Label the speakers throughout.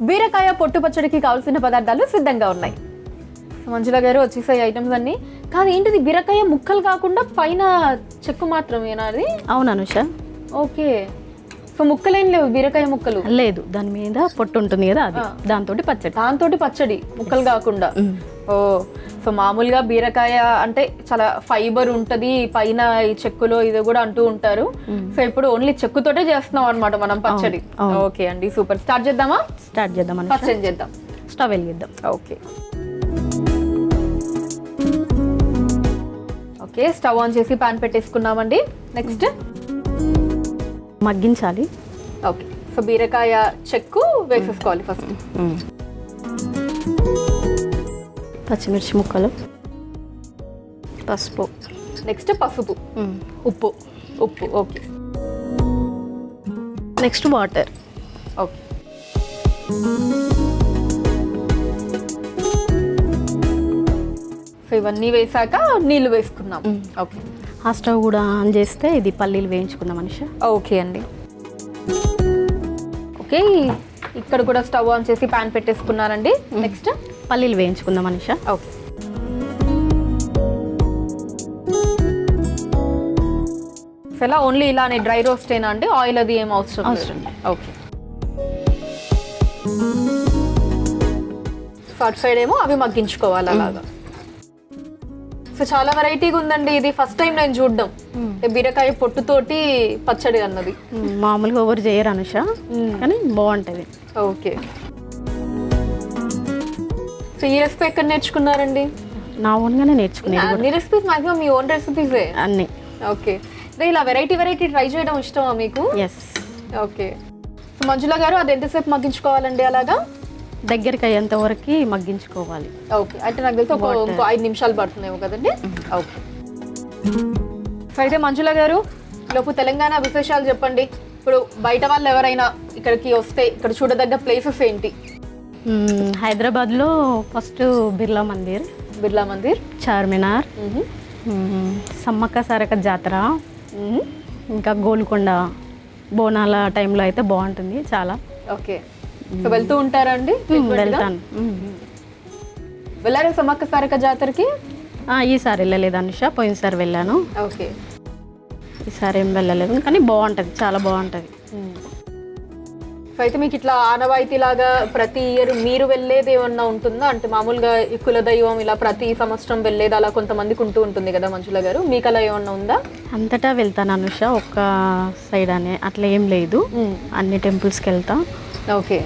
Speaker 1: బీరకాయ పొట్టు పచ్చడికి కావాల్సిన పదార్థాలు సిద్ధంగా ఉన్నాయి. మంజుల గారు వచ్చేసాయి ఐటమ్స్ అన్ని. కాదు ఏంటిది, బీరకాయ ముక్కలు కాకుండా పైన చెక్కు మాత్రమేనా అది?
Speaker 2: అవును అనుష.
Speaker 1: ఓకే, సో ముక్కలేం లేవు, బీరకాయ ముక్కలు
Speaker 2: లేదు, దాని మీద పొట్టు ఉంటుంది కదా, అది దాంతోటి పచ్చడి ముక్కలు కాకుండా. ఓ, సో మామూలుగా బీరకాయ అంటే చాలా ఫైబర్ ఉంటది పైన, ఈ చెక్కులో ఇది కూడా అంటూ ఉంటారు. సో ఇప్పుడు ఓన్లీ చెక్కుతోటే చేస్తున్నాం అనమాట మనం పచ్చడి. ఓకే అండి, సూపర్. స్టార్ట్ చేద్దాం. ఫస్ట్ ఏం చేద్దాం? స్టవ్ వెలిగిద్దాం.
Speaker 1: ఓకే ఓకే, స్టవ్ ఆన్ చేసి పాన్ పెట్టేసుకున్నామండి. నెక్స్ట్
Speaker 2: మగ్గించాలి.
Speaker 1: ఓకే, సో బీరకాయ చెక్కు వేసేసుకోవాలి ఫస్ట్.
Speaker 2: పచ్చిమిర్చి ముక్కలు, పసుపు,
Speaker 1: నెక్స్ట్ పసుపు, ఉప్పు. Okay,
Speaker 2: next water.
Speaker 1: Okay, so ఇవన్నీ వేసాక నీళ్ళు వేసుకున్నాం. ఓకే,
Speaker 2: ఆ స్టవ్ కూడా ఆన్ చేస్తే ఇది పల్లీలు వేయించుకుందాం మనిషి.
Speaker 1: ఓకే అండి. ఓకే, ఇక్కడ కూడా స్టవ్ ఆన్ చేసి పాన్ పెట్టేసుకున్నానండి. నెక్స్ట్
Speaker 2: పల్లీలు వేయించుకుందాం మనిషి.
Speaker 1: ఓకే, సో ఎలా ఓన్లీ ఇలానే డ్రై రోస్ట్ అయినా అండి, ఆయిల్ అది ఏం అవసరం? ఓకే, అటు సైడ్ ఏమో అవి మగ్గించుకోవాలి అలాగా. సో చాలా వెరైటీగా ఉందండి ఇది, ఫస్ట్ టైం నేను చూడడం బీరకాయ పొట్టుతోటి పచ్చడి అన్నది.
Speaker 2: మామూలుగా ఎవరు చేయరు అనుష, కానీ బాగుంటుంది.
Speaker 1: ఓకే, సో ఈ రెసిపీ ఎక్కడ నేర్చుకున్నారండి?
Speaker 2: నా ఓన్గానే నేర్చుకున్నాను.
Speaker 1: అన్ని రెసిపీస్ మాక్సిమం మీ ఓన్ రెసిపీసే
Speaker 2: అన్ని.
Speaker 1: ఓకే, ఇలా వెరైటీ ట్రై చేయడం ఇష్టమా మీకు?
Speaker 2: ఎస్.
Speaker 1: ఓకే, సో మంజుల గారు అది ఎంతసేపు మగ్గించుకోవాలండి అలాగా?
Speaker 2: దగ్గరికి అయ్యేంత వరకు మగ్గించుకోవాలి.
Speaker 1: ఓకే, అంటే నాకు తెలిసి ఒక 5 నిమిషాలు పడుతుందేమో కదండి. ఓకే, సో అయితే మంజుల గారు లోపు తెలంగాణ విశేషాలు చెప్పండి. ఇప్పుడు బయట వాళ్ళు ఎవరైనా ఇక్కడికి వస్తే ఇక్కడ చూడదగ్గ ప్లేసెస్ ఏంటి?
Speaker 2: హైదరాబాద్లో ఫస్ట్ బిర్లా మందిర్, చార్మినార్, సమ్మక్క సారక్క జాతర, ఇంకా గోల్కొండ బోనాల టైంలో అయితే బాగుంటుంది చాలా.
Speaker 1: ఓకే, సో వెళ్తూ ఉంటారా అండి?
Speaker 2: వెళ్తాను.
Speaker 1: వెళ్ళారా సమ్మక్క సారక్క జాతరకి?
Speaker 2: ఈసారి వెళ్ళలేదు అనుష, పోయినసారి వెళ్ళాను.
Speaker 1: ఓకే,
Speaker 2: ఈసారి ఏం వెళ్ళలేదు, కానీ బాగుంటుంది, చాలా బాగుంటుంది.
Speaker 1: సో అయితే మీకు ఇట్లా ఆనవాయితీ లాగా ప్రతి ఇయర్ మీరు వెళ్ళేది ఏమన్నా ఉంటుందా? అంటే మామూలుగా ఈ కులదైవం ఇలా ప్రతి సంవత్సరం వెళ్ళేది అలా కొంతమందికి ఉంటూ ఉంటుంది కదా మంజుల గారు, మీకు అలా ఏమన్నా ఉందా?
Speaker 2: అంతటా వెళ్తాను అనుష, ఒక్క సైడ్ అనే అట్లా ఏం లేదు, అన్ని టెంపుల్స్కి వెళ్తా.
Speaker 1: ఓకే,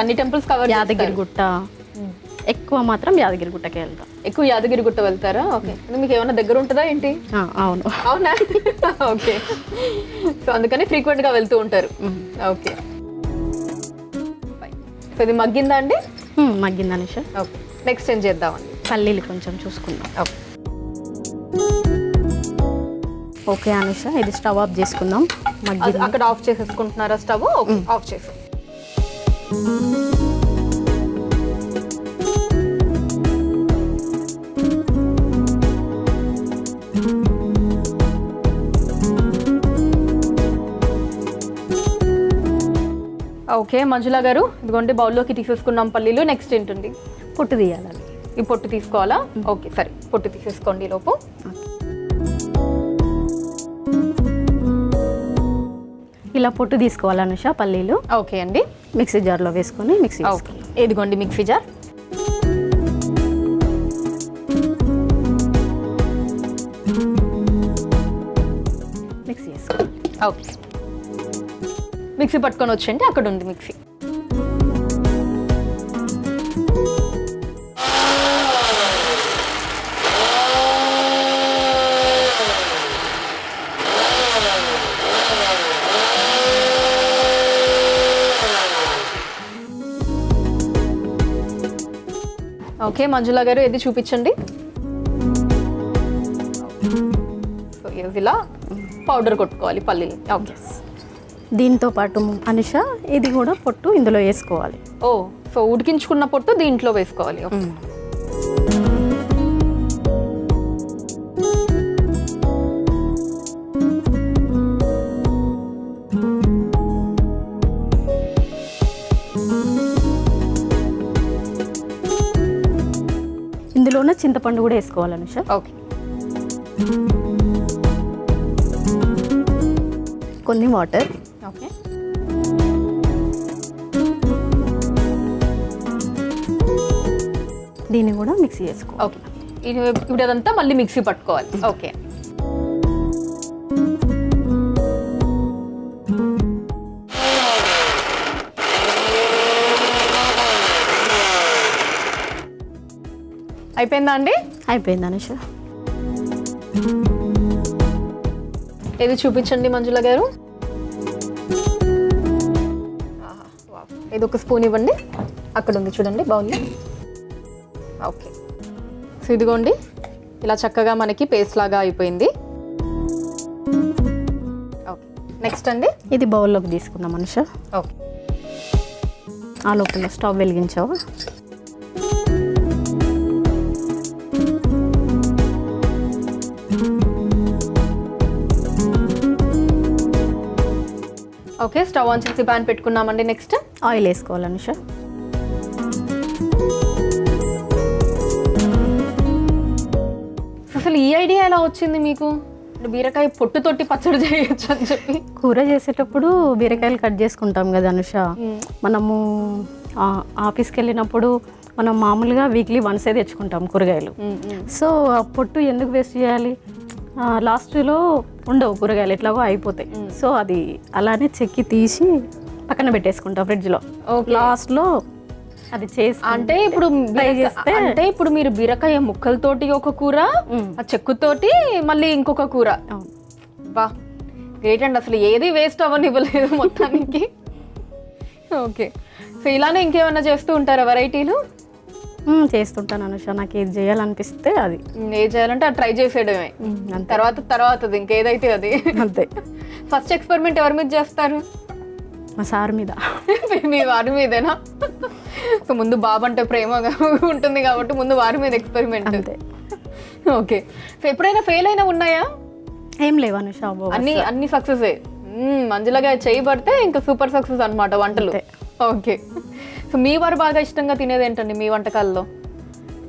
Speaker 1: అన్ని టెంపుల్స్ కవర్.
Speaker 2: యాదగిరిగుట్ట ఎక్కువ మాత్రం యాదగిరిగుట్టకి వెళ్తా.
Speaker 1: ఎక్కువ యాదగిరిగుట్ట వెళ్తారా? ఓకే, మీకు ఏమైనా దగ్గర ఉంటుందా ఏంటి?
Speaker 2: అవును.
Speaker 1: అవునా? ఓకే, సో అందుకని ఫ్రీక్వెంట్ గా వెళ్తూ ఉంటారు. ఓకే, సో ఇది మగ్గిందా అండి?
Speaker 2: మగ్గింది అనుష.
Speaker 1: ఓకే, నెక్స్ట్ ఏం చేద్దామండి?
Speaker 2: పల్లీలు కొంచెం చూసుకుందాం.
Speaker 1: ఓకే,
Speaker 2: ఓకే అనుష, ఇది స్టవ్ ఆఫ్ చేసుకుందాం.
Speaker 1: అక్కడ ఆఫ్ చేసేసుకుంటున్నారా స్టవ్? ఆఫ్ చేసి ఓకే మంజుల గారు, ఇదిగోండి బౌల్లోకి తీసేసుకున్నాం పల్లీలు. నెక్స్ట్ ఏంటండి?
Speaker 2: పొట్టు తీయాలి.
Speaker 1: ఈ పొట్టు తీసుకోవాలా? ఓకే, సరే పొట్టు తీసేసుకోండి లోపు.
Speaker 2: ఇలా పొట్టు తీసుకోవాలి అనుష పల్లీలు.
Speaker 1: ఓకే అండి,
Speaker 2: మిక్సీ జార్లో వేసుకొని మిక్సీ.
Speaker 1: ఓకే, ఇదిగోండి మిక్సీ జార్.
Speaker 2: మిక్సీ వేసుకోండి.
Speaker 1: ఓకే, మిక్సీ పట్టుకొని వచ్చేయండి, అక్కడ ఉంది మిక్సీ. ఓకే మంజుల గారు, ఏది చూపించండి. సో ఇలా పౌడర్ కొట్టుకోవాలి పల్లీలు. ఓకే,
Speaker 2: దీంతో పాటు అనుష ఇది కూడా పొట్టు ఇందులో వేసుకోవాలి.
Speaker 1: ఓ, సో ఉడికించుకున్న పొట్టు దీంట్లో వేసుకోవాలి.
Speaker 3: ఇందులోనే చింతపండు కూడా వేసుకోవాలి అనుష.
Speaker 2: ఓకే.
Speaker 3: కొన్ని వాటర్.
Speaker 2: ఓకే.
Speaker 3: దీన్ని కూడా మిక్సీ చేసుకో.
Speaker 2: ఓకే. ఇప్పుడు అదంతా మళ్ళీ మిక్సీ పట్టుకోవాలి. ఓకే. అయిపోయిందా అండి?
Speaker 3: అయిపోయింది అనుష.
Speaker 2: ఏది చూపించండి మంజుల గారు. ఇది ఒక స్పూన్ ఇవ్వండి. అక్కడ ఉంది చూడండి బౌల్లో. ఓకే. సో ఇదిగోండి ఇలా చక్కగా మనకి పేస్ట్ లాగా అయిపోయింది. ఓకే. నెక్స్ట్ అండి
Speaker 3: ఇది బౌల్లోకి తీసుకుందాం అనుష.
Speaker 2: ఓకే.
Speaker 3: ఆ లోపల స్టవ్ వెలిగించావా?
Speaker 2: ఓకే. స్టవ్ ఆన్ చేసి ప్యాన్ పెట్టుకున్నామండి. నెక్స్ట్
Speaker 3: ఆయిల్ వేసుకోవాలి అనుష.
Speaker 2: అసలు ఈ ఐడియా ఎలా వచ్చింది మీకు? బీరకాయ పొట్టుతోటి పచ్చడి చేయొచ్చు అని చెప్పి.
Speaker 3: కూర చేసేటప్పుడు బీరకాయలు కట్ చేసుకుంటాం కదా అనుష. మనము ఆఫీస్కి వెళ్ళినప్పుడు మనం మామూలుగా వీక్లీ వన్సే తెచ్చుకుంటాం కూరగాయలు. సో ఆ పొట్టు ఎందుకు వేస్ట్ చేయాలి? లాస్ట్లో ఉండవు కూరగాయలు, ఎట్లాగో అయిపోతాయి. సో అది అలానే చెక్కి తీసి పక్కన పెట్టేసుకుంటాం ఫ్రిడ్జ్లో. లాస్ట్లో అది చేసి
Speaker 2: అంటే ఇప్పుడు అంటే ఇప్పుడు మీరు బీరకాయ ముక్కలతోటి ఒక కూర, ఆ చెక్కుతోటి మళ్ళీ ఇంకొక కూర. బా గ్రేట్ అండి. అసలు ఏది వేస్ట్ అవ్వనివ్వలేదు మొత్తానికి. ఓకే. సో ఇలానే ఇంకేమన్నా చేస్తూ ఉంటారా వెరైటీలు?
Speaker 3: చేస్తుంటాను అనుష. నాకు ఏది చేయాలనిపిస్తే అది.
Speaker 2: ఏది చేయాలంటే అది ట్రై చేసేయడమే. తర్వాత ఇంకేదైతే అది
Speaker 3: అంతే.
Speaker 2: ఫస్ట్ ఎక్స్పెరిమెంట్ ఎవరి మీద చేస్తారు?
Speaker 3: మా సార్ మీద.
Speaker 2: మీ వారి మీదేనా? సో ముందు బాబు అంటే ప్రేమగా ఉంటుంది కాబట్టి ముందు వారి మీద ఎక్స్పెరిమెంట్.
Speaker 3: అంతే.
Speaker 2: ఓకే. సో ఎప్పుడైనా ఫెయిల్ అయినా ఉన్నాయా?
Speaker 3: ఏం లేవు అనుష.
Speaker 2: అన్ని సక్సెస్. మంజులగా చేయబడితే ఇంకా సూపర్ సక్సెస్ అన్నమాట వంటలు. ఓకే. సో మీ వారు బాగా ఇష్టంగా తినేది ఏంటండి మీ వంటకాల్లో?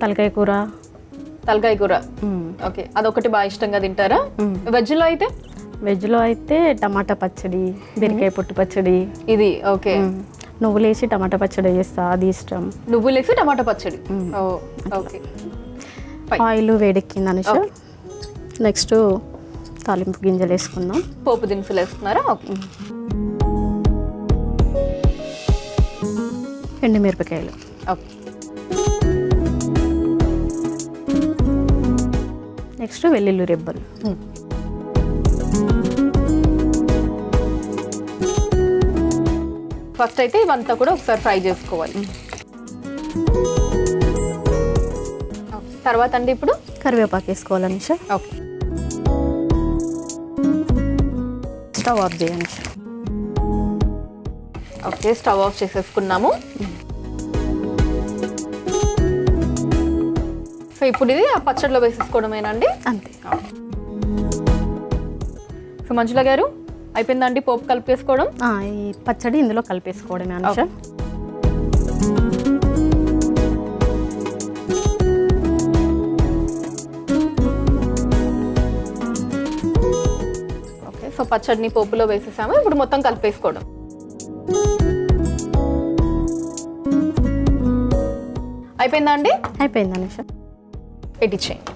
Speaker 3: తలకాయ కూర.
Speaker 2: తలకాయ కూర. ఓకే. అదొకటి బాగా ఇష్టంగా తింటారా? వెజ్లో అయితే?
Speaker 3: వెజ్లో అయితే టమాటా పచ్చడి, బీరకాయ పొట్టు పచ్చడి.
Speaker 2: ఇది ఓకే.
Speaker 3: నువ్వులేసి టమాటా పచ్చడి చేస్తా, అది ఇష్టం.
Speaker 2: నువ్వులేసి టమాటా పచ్చడి. ఓకే.
Speaker 3: ఆయిల్ వేడెక్కింది అనుష. నెక్స్ట్ తాలింపు గింజలు వేసుకుందాం.
Speaker 2: పోపు దినుసులు వేస్తున్నారా? ఓకే.
Speaker 3: ఎండుమిరపకాయలు.
Speaker 2: ఓకే.
Speaker 3: నెక్స్ట్ వెల్లుల్లి రెబ్బలు.
Speaker 2: ఫస్ట్ అయితే ఇవంతా కూడా ఒకసారి ఫ్రై చేసుకోవాలి. తర్వాత అండి ఇప్పుడు
Speaker 3: కరివేపాకు వేసుకోవాలి అనుష.
Speaker 2: ఓకే.
Speaker 3: స్టవ్ ఆఫ్ చేయండి.
Speaker 2: ఓకే. స్టవ్ ఆఫ్ చేసేసుకున్నాము. సో ఇప్పుడు ఇది ఆ పచ్చడిలో వేసేసుకోవడమేనండి?
Speaker 3: అంతే.
Speaker 2: సో మంజుల గారు అయిపోయిందండి పోపు కలిపేసుకోవడం?
Speaker 3: ఈ పచ్చడి ఇందులో కలిపేసుకోవడమే అనుష.
Speaker 2: ఓకే. సో పచ్చడిని పోపులో వేసేసాము. ఇప్పుడు మొత్తం కలిపేసుకోవడం. అయిపోయిందా అండి?
Speaker 3: అయిపోయింది అనుష.
Speaker 2: పెట్టించేయండి.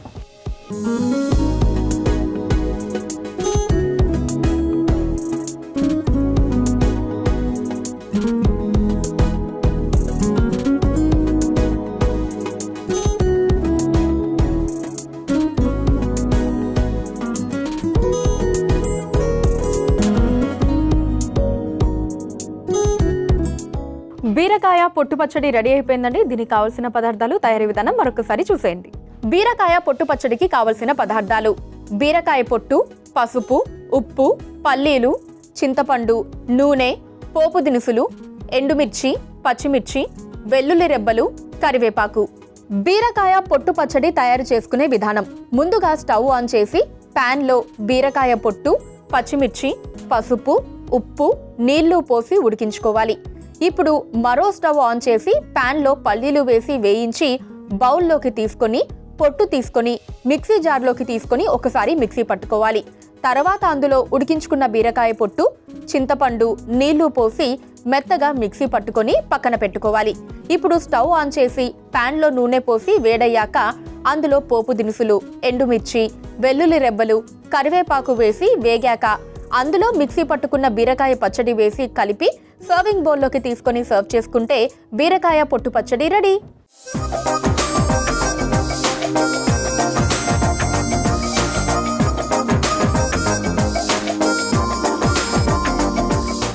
Speaker 2: బీరకాయ పొట్టు పచ్చడి రెడీ అయిపోయిందండి. దీనికి కావాల్సిన పదార్థాలు, తయారీ విధానం మరొకసారి చూసేయండి. బీరకాయ పొట్టు పచ్చడికి కావలసిన పదార్థాలు: బీరకాయ పొట్టు, పసుపు, ఉప్పు, పల్లీలు, చింతపండు, నూనె, పోపు దినుసులు, ఎండుమిర్చి, పచ్చిమిర్చి, వెల్లుల్లి రెబ్బలు, కరివేపాకు. బీరకాయ పొట్టు పచ్చడి తయారు చేసుకునే విధానం: ముందుగా స్టవ్ ఆన్ చేసి ప్యాన్లో బీరకాయ పొట్టు, పచ్చిమిర్చి, పసుపు, ఉప్పు, నీళ్లు పోసి ఉడికించుకోవాలి. ఇప్పుడు మరో స్టవ్ ఆన్ చేసి ప్యాన్లో పల్లీలు వేసి వేయించి
Speaker 1: బౌల్లోకి తీసుకొని పొట్టు తీసుకొని మిక్సీ జార్లోకి తీసుకొని ఒకసారి మిక్సీ పట్టుకోవాలి. తర్వాత అందులో ఉడికించుకున్న బీరకాయ పొట్టు, చింతపండు, నీళ్లు పోసి మెత్తగా మిక్సీ పట్టుకొని పక్కన పెట్టుకోవాలి. ఇప్పుడు స్టవ్ ఆన్ చేసి ప్యాన్లో నూనె పోసి వేడయ్యాక అందులో పోపు దినుసులు, ఎండుమిర్చి, వెల్లుల్లి రెబ్బలు, కరివేపాకు వేసి వేగాక అందులో మిక్సీ పట్టుకున్న బీరకాయ పచ్చడి వేసి కలిపి సర్వింగ్ బౌల్లోకి తీసుకొని సర్వ్ చేసుకుంటే బీరకాయ పొట్టు పచ్చడి రెడీ.